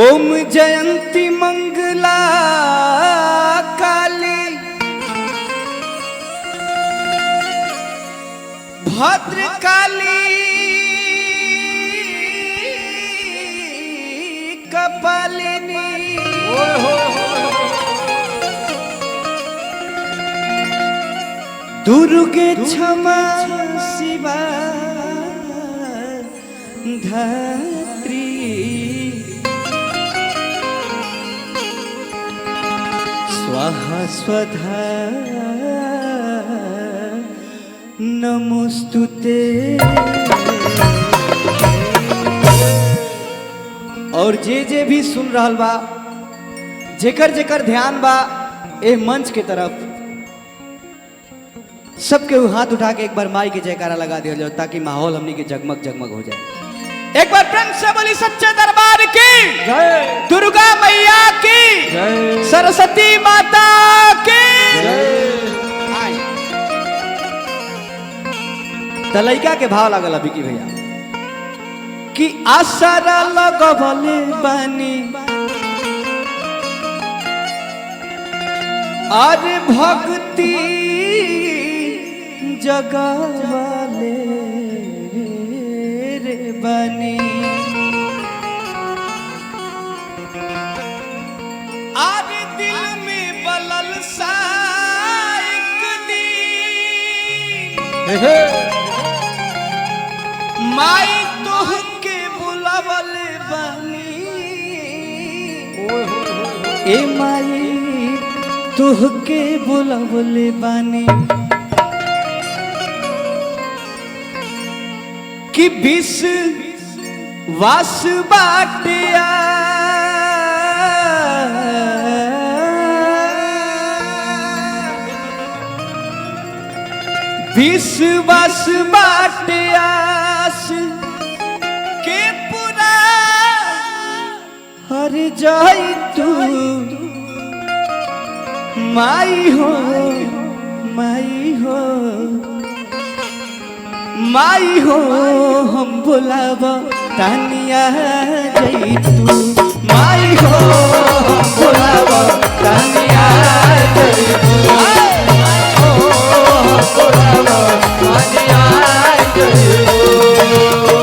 ओम जयंती मंगला काली भद्र काली कपालिनी दुर्गे क्षमा शिवा धात्री स्वाहा स्वधा नमोस्तुते। और जे भी सुन रहा बा, जेकर जेकर ध्यान बा ए मंच के तरफ, सबके हाथ उठा के एक बार माई के जयकारा लगा दिया जाओ ताकि माहौल हमनी के जगमग जगमग हो जाए। एक बार प्रेम से बोली सच्चे दरबार की जय, दुर्गा मैया की जय, सरस्वती माता की जय। तलैका के भाव लागल अभी की भैया कि आसरा लगवले बानी और भक्ति जगवाले रे बनी आज दिल में बलल सा एक दिन माई तोह के बुलावल बनी ए माई तोह के बुलावल बनी कि विष वास बाटिया विष वास बाटियास के पूरा हर जाई तू माई हो माई हो माई हो हम बुलाव तानिया जई तू माई हो हम बुलाव तानिया जई तू माई हो हम बुलाव तानिया जई तू।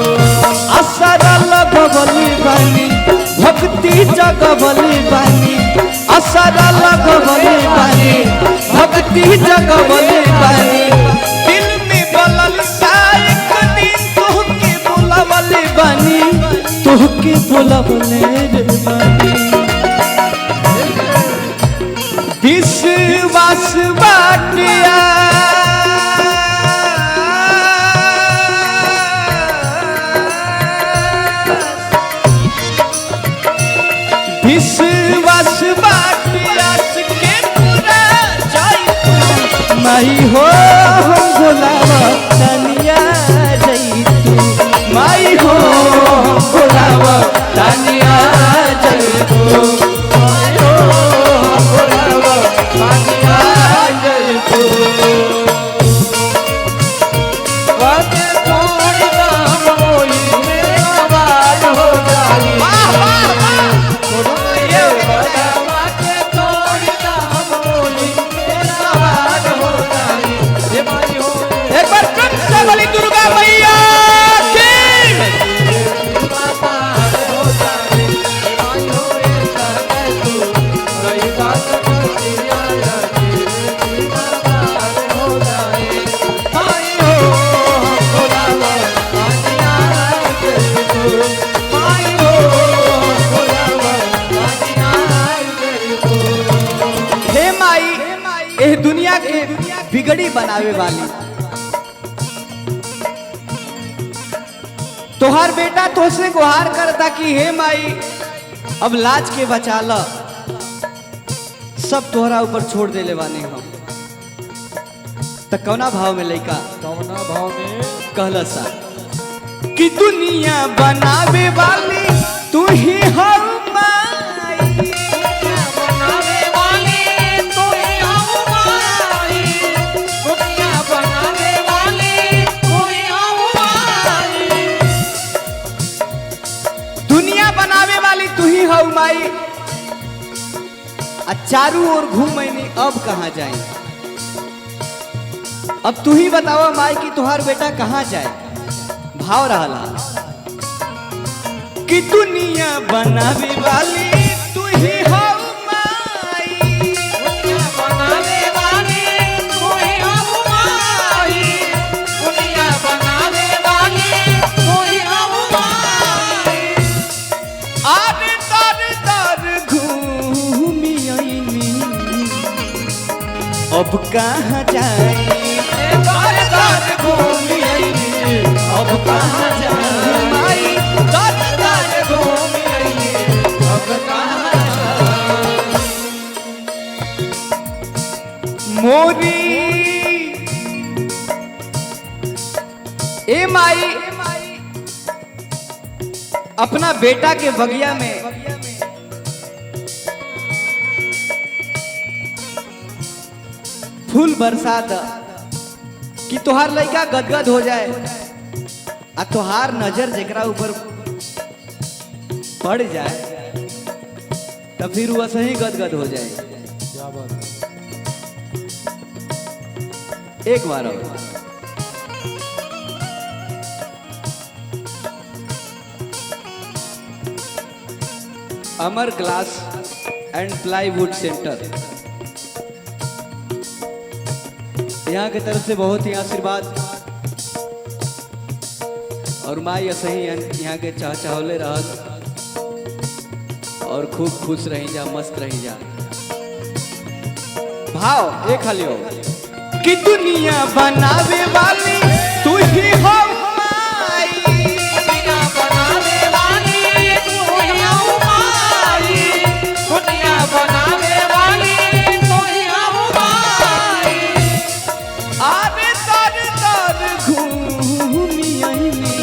असरा लगवली बानी भक्ति जगवली बानी असरा लगवली बानी भक्ति जगवली बानी दिल में बलल बानी तोहके बुलावले रे बानी विश्वास बाटिया विश्वास बाटिया के पूरा जाई तू माई हो हम बुलावा तनिया जई तू माई हो बुलावा तानिया जय तू माई हो बुलावा तानिया जय तू वाके थोड़ी नाम बोली मेरा बाल हो जाई ये वाके थोड़ी नाम बोली मेरा बाल हो जाई ये माई हो एक बार प्रेम से बोली दुर्गा मैया दुनिया के बिगड़ी बनावे वाली तोहार बेटा तोसे गुहार करता कि हे माई अब लाज के बचा ला, सब तोहरा ऊपर छोड़ देले बानी हम। त कौना भाव में लइका कौना भाव में कहला सा कि दुनिया बनावे वाली तू ही हो माई, दुनिया बनावे वाली तू ही हो माई, दुनिया बनावे वाली तू ही हो माई, दुनिया बनावे वाली तू ही हो माई। चारों ओर घूमैनी अब कहाँ जाए, अब तू ही बतावा माई कि तुहार बेटा कहाँ जाए। भाव रहा कि दुनिया बनावे वाली तू ही हो माई, दुनिया बनावे वाली तू ही हो माई, दुनिया बनावे वाली तू ही हो माई। आरे दर दर घूमी आईनी अब कहाँ जाए, दर दर घूमी आईनी अब कहाँ जाए माई, दर दर घूमी आईनी अब कहाँ जाए। मोरी ए माई अपना बेटा के बगिया में फूल बरसा द कि तोहार लड़का गदगद हो जाए, आ तोहार नजर जेकरा ऊपर पड़ जाए तो फिर वह सही गदगद हो जाए। क्या बात है। एक बार और अमर ग्लास एंड प्लाईवुड सेंटर यहाँ की तरफ से बहुत ही आशीर्वाद और माई सही यहाँ के चाहले रह और खूब खुश रही जा, मस्त रही जा। भाव एक खाली हो कि दुनिया बनावे वाली तू ही हो माई, दुनिया बनावे वाली तू ही हो माई, दुनिया बनावे वाली तू ही हो माई। आरे दर दर घूमी आईनी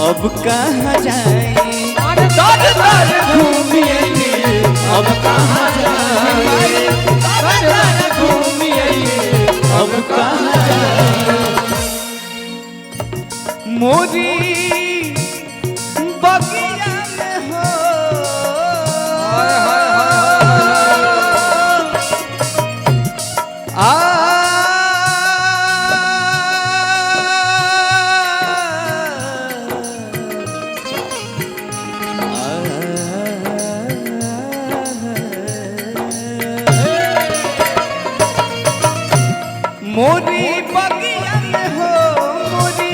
अब कहाँ जाए, दर दर घूमी आईनी अब कहाँ जाए, दर दर घूमी आईनी अब कहाँ जाए। मोरी बगिया में हो मोरी बगिया में हो, मोरी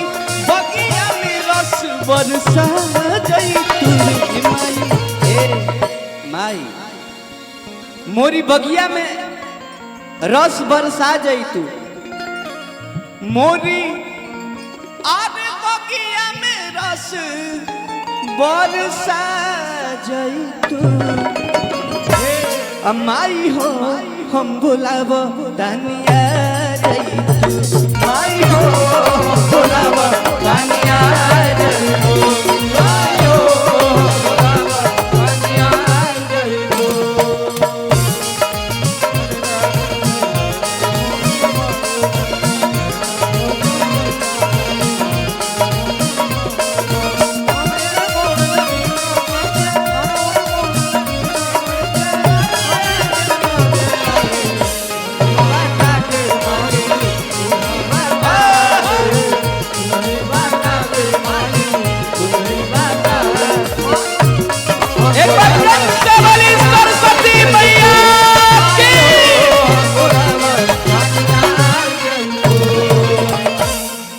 बगिया में रस बरसा जाई तू माई, ए माई मोरी बगिया में रस बरसा जाई तू, मोरी आरे बगिया में रस बरसा जाई तू। माई हो हम बुलाव दानिया जाई तू, माई हो बुलाव दानिया जाई तू, माई हो बुलाव दानिया जाई तू। एक बार प्रेम से बोली सरस्वती मैया की।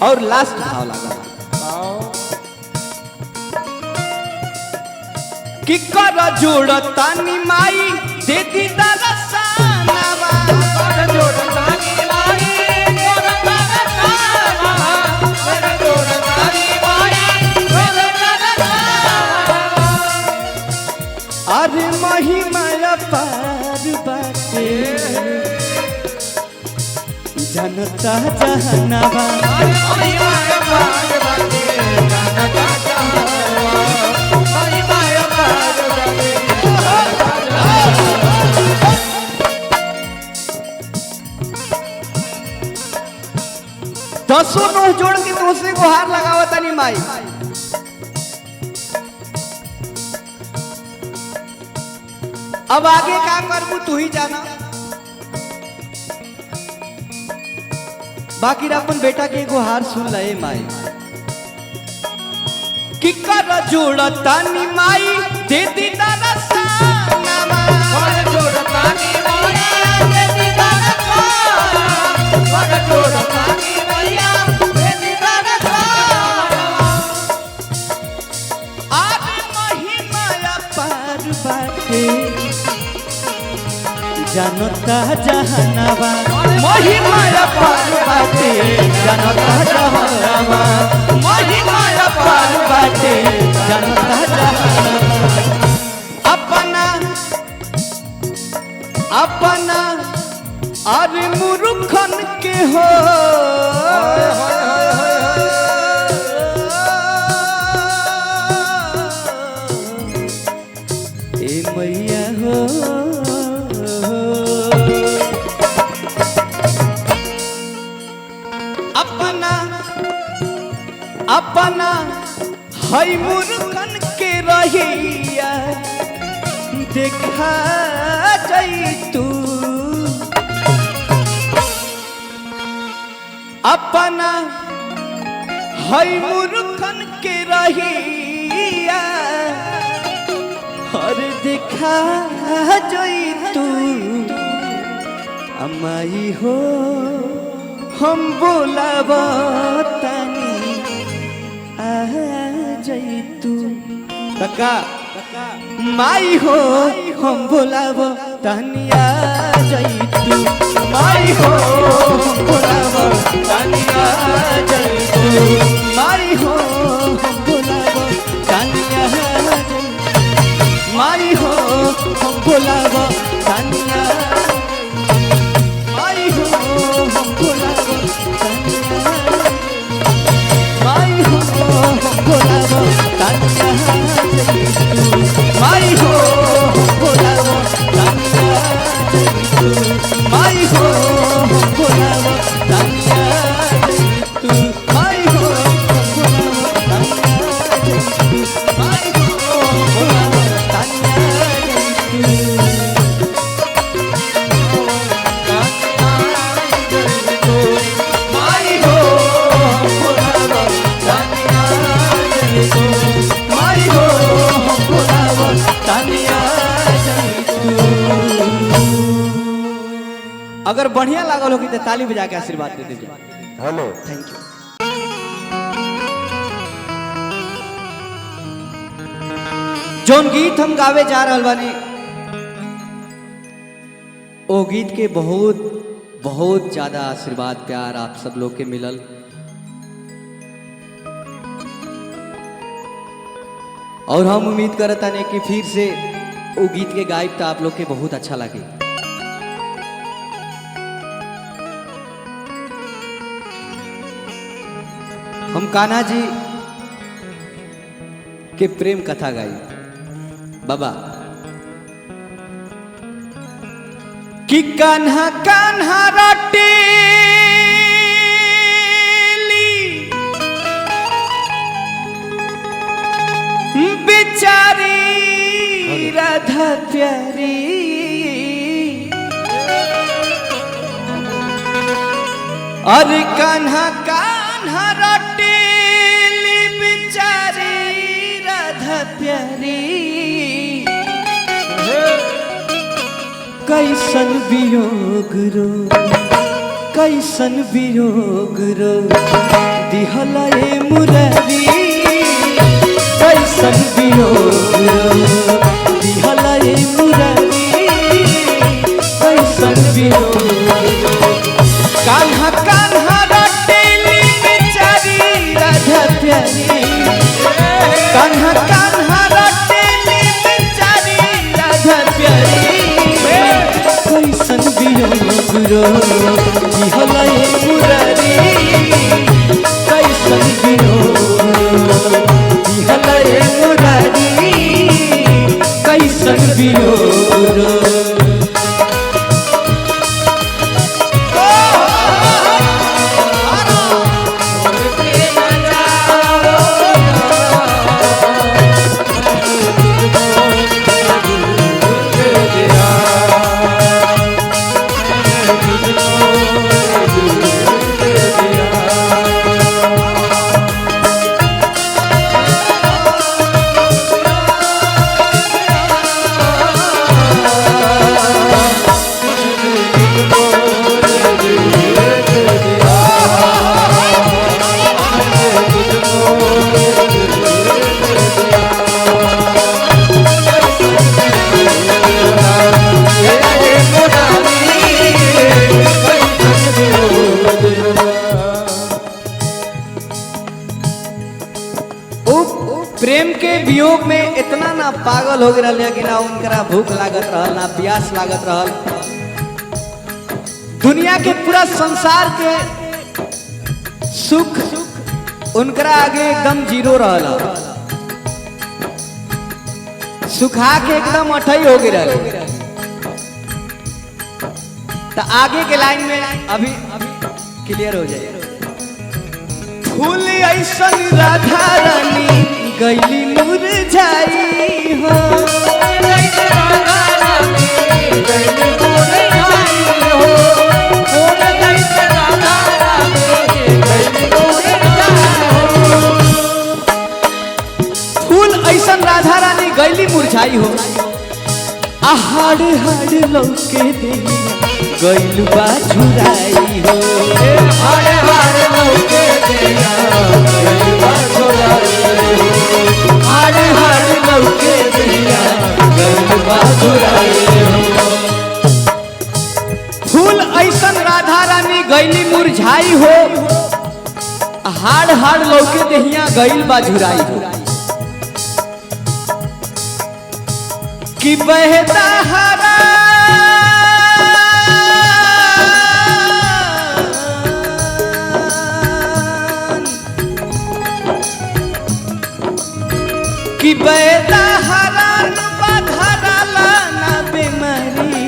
और लास्ट भाव लगा कि कर जोड़तानी माई दे दी दरसानवा, कर जोड़तानी माई, कर जोड़तानी अरे महिमा पार बाटे जनता जहनवा दसों नोह जोड़ के दूसरे को हार लगावता नहीं माई। अब आगे का करबू तू ही जाना। बाकी अपन बेटा के एगो हार सुन ले माई कि कर जोड़ता नी माई दे दी दरसनामा कर जोड़ता नी मैया दे दी दरसनामा कर जोड़ता नी मैया दे दी दरसनामा आरे महिमा पार बाटे जनता जहनवा महिमा पार बाटे जनता जहनवा महिमा पार बाटे जनता जहनवा अपना अपना अरे मुरुखन के हो ए मैया हो अपना हई मुर्खन के रहिया देखा जाई तू अपना हई मुर्खन के रहिया हर देखा जाई तू अमाई हो हम बोलावतानी तू तका माई हो हम बोलाव तनिया जैतू माई हो हम बोलाव तनिया जैतू माई हो हम बोलाव तनिया माई हो हम बोलाव तनिया माई हो हम बोलाव तनिया माई हो बोलाव तनिया जैतू माई हो बोलाव तनिया जैतू माई हो बोलाव तनिया जैतू माई हो बोलाव तनिया जैतू माई हो बोलाव तनिया जैतू माई हो बोलाव माई हो बोलाव तनिया जैतू। अगर बढ़िया लागल होगी तो ताली बजा के आशीर्वाद दे दीजिए। Hello thank you. जोन गीत हम गावे जा रहल बानी ओ गीत के बहुत बहुत ज्यादा आशीर्वाद प्यार आप सब लोग के मिलल। और हम उम्मीद करता नहीं कि फिर से वो गीत के गायब तो आप लोग के बहुत अच्छा लगे। हम कान्हा जी के प्रेम कथा गाई बाबा कि कान्हा कान्हा रटेली बेचारी राधा प्यारी अरे कान्हा कान्हा रटेली बेचारी राधा प्यारी कैसन वियोग रो कैसन वियोग रो दिहला ए मुरारी कैसन वियोग रो दिहला ए मुरारी कैसन वियोग कान्हा कान्हा रटेली बेचारी राधा प्यारी कान्हा कान्हा रटेली बेचारी रो दिहलए मुरारी कैसन वियोग दिहलए मुरारी कैसन वियोग प्रेम के वियोग में इतना ना पागल हो गया कि ना उनकरा भूख लागत रहल ना प्यास लागत रहल। दुनिया के पूरा संसार के सुख उनकरा आगे एकदम जीरो रहल, सुखा के एकदम अठई हो गया। तो आगे के लाइन में अभी क्लियर हो जाए। फूल ऐसन राधा रानी गैली मुरझाई हो फूल ऐसन राधा रानी गैली मुरझाई हो हाड़ हाड़ लौके दे गैल बा झुराई हो हाड़ हाड़ लौके दे गैल बा झुराई हो हाड़ हाड़ लौके दे गैल बा झुराई हो। फूल ऐसन राधा रानी गैली मुरझाई हो हाड़ हाड़ लौके देहिया गैल बा झुराई हो कि बहता हरा कि बहता हरान बधरला ना बीमारी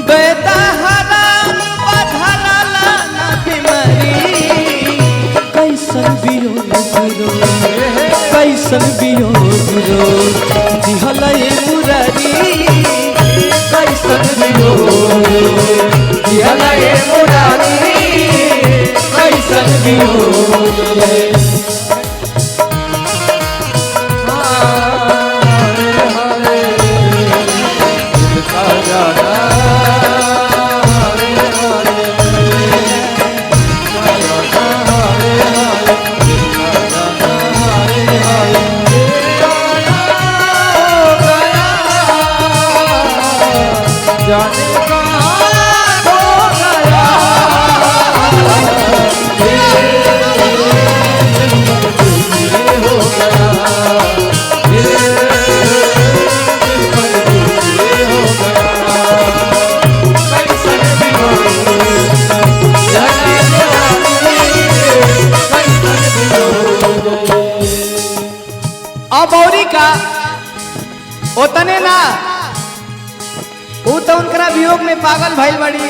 बहता हरान बधरला ना बीमारी कैसन वियोग रो कैसन वियोग रो दिहलए मुरारी कैसन वियोग दिहलए मुरारी कैसन वियोग। अब औरी का ओतने ना वो तो उनकरा वियोग में पागल भइल बड़ी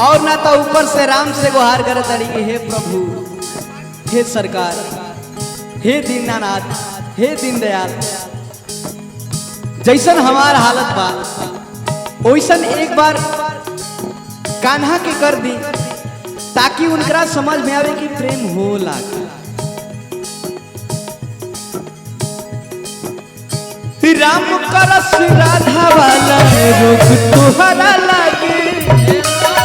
और ना तो ऊपर से राम से गुहार करे तड़ी कि हे प्रभु हे सरकार हे दीनानाथ हे दीनदयाल जैसन हमार हालत बा वैसन एक बार कान्हा के कर दी ताकि उनकरा समझ में आवे कि प्रेम हो लागे। राम करस राधा वाला रोग तोहरा लागे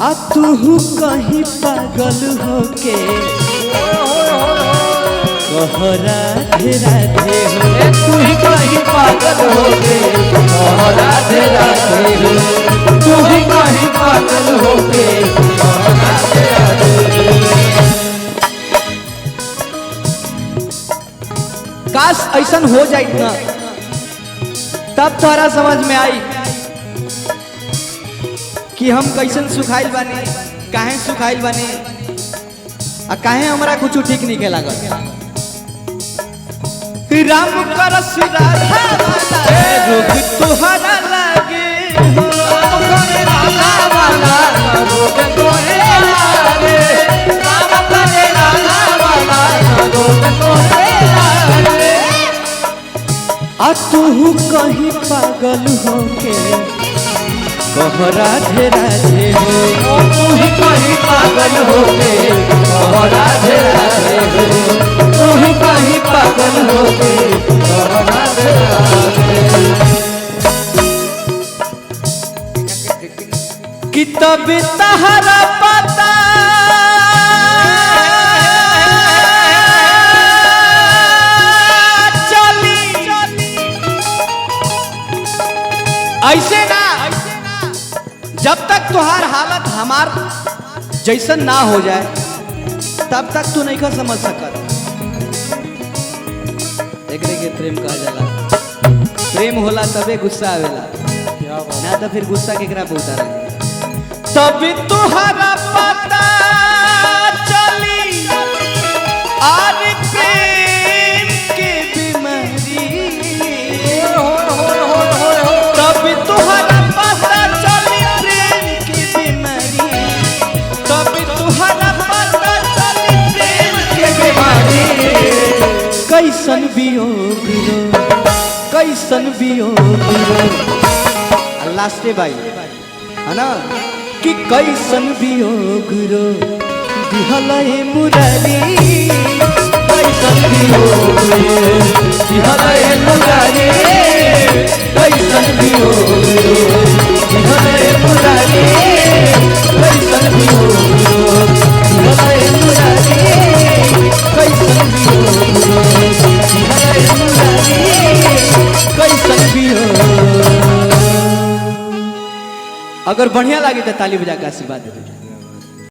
आ तू कहीं पागल होके कह राधे राधे हो तू ही कहीं पागल होके कह राधे राधे हो तू ही कहीं पागल होके कह राधे राधे ऐसा हो जाए ना तब तोहरा समझ में आई कि हम कैसन सुखाइल बानी, काहे सुखाइल बानी, आ काहे हमरा कुछ ठीक नहीं के लागल। राम करस राधा वाला रोग तुहरा लागे, राम करे राधा वाला रोग तोरे लागे, राम करे राधा वाला रोग तोरे लागे। आ तू कहीं पागल होके कह राधे राधे हो, तू ही कहीं पागल होके कह राधे राधे हो, तू ही कहीं पागल होके कह राधे राधे। कि तब तहरा पता चली ऐसे ना, जब तक तुहार हालत हमार जैसन ना हो जाए तब तक तू नहीं समझ सकत। एकरे के प्रेम कहा जाला, प्रेम होला तबे गुस्सा आवेला, ना तो फिर गुस्सा केकरा पे उतारे। तब तुहरा पता चली आज प्रेम के बीमारी, तब तुहरा पता चली प्रेम की बीमारी, तब तुहरा पता चली प्रेम की बीमारी। कैसन वियोग रो, कैसन वियोग रो, लास्टे भाई है ना कि कैसन वियोग रो दिहलए मुरारी, कैसन वियोग रो दिहलए मुरारी, कैसन वियोग रो दिहलए मुरारी, कैसन वियोग रो दिहलए मुरारी, कैसन वियोग रो दिहलए मुरारी, कैसन वियोग। अगर बढ़िया लगे तो ताली बजा के आशीर्वाद दे दीजिए।